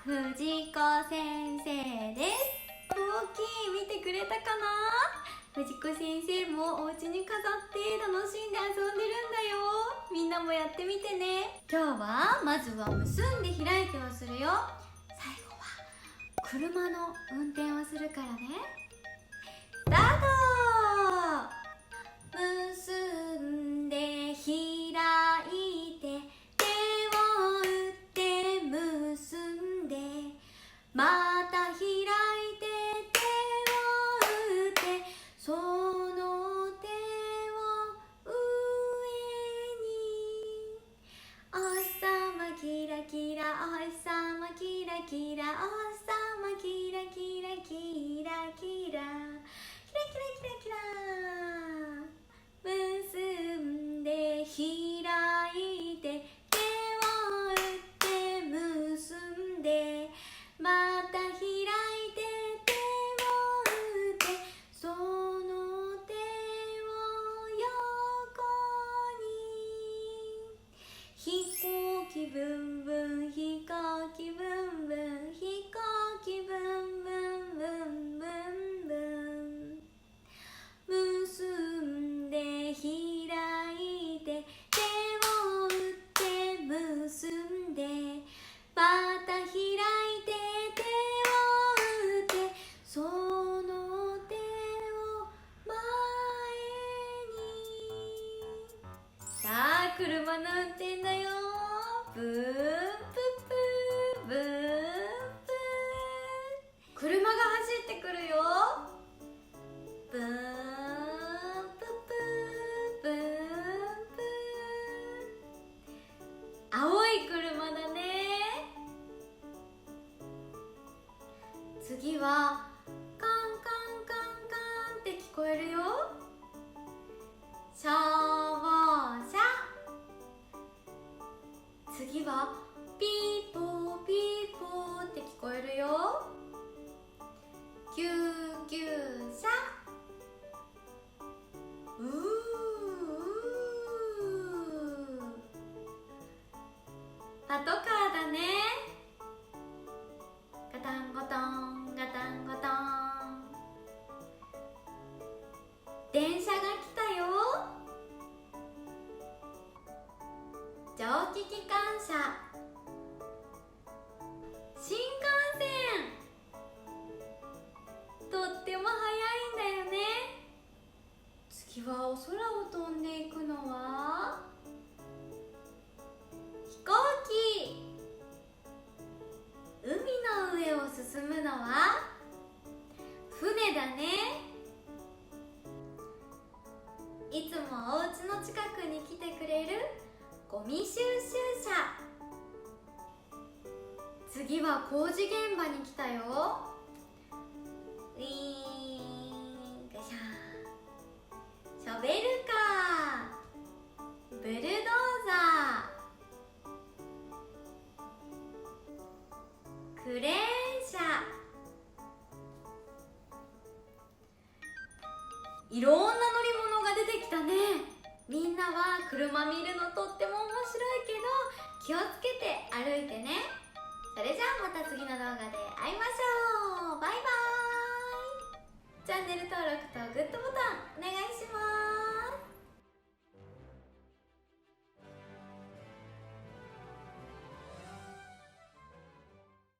藤子先生です。大きい見てくれたかな。藤子先生もお家に飾って楽しんで遊んでるんだよ。みんなもやってみてね。今日はまずは結んで開いてをするよ。最後は車の運転をするからね。スタート。結んで開いて手を打って結んでまた開いて手を打ってその手を上にお日さまキラキラお日さまキラキラお日さまキラキラキラキラキラキラキラキラ結んで開いて手を打って結んでまた開いて手を打ってその手を横に飛行機ブンブン飛行機ブンブン飛行機ブンブンブンブンブン結んで開いて手を打って結んでまた開いて手を打ってその手を前にさあ車の運転だよ。ブーンプップーブーンプー車が走ってくるよ。ブーンプップーブーンプー青い車だね。次はカンカンカンカンって聞こえるよ。消防車。次はピーポーピーポーって聞こえるよ。救急車。うーパトカーだね。ガタンゴトンガタンゴトン電車が来たよ。蒸気機関車。新幹線。とっても速いんだよね。次はお空を飛んでいくのは飛行機。海の上を進むのは船だね。いつもお家の近くに来てくれるゴミ収集車。次は工事現場に来たよ。ウィーンガシャーショベルカーブルドーザークレーン車。いろんな乗り物が出てきたね。みんなは車見るのとっても面白いけど気をつけて歩いてね。それじゃあまた次の動画で会いましょう。バイバーイ。チャンネル登録とグッドボタンお願いします。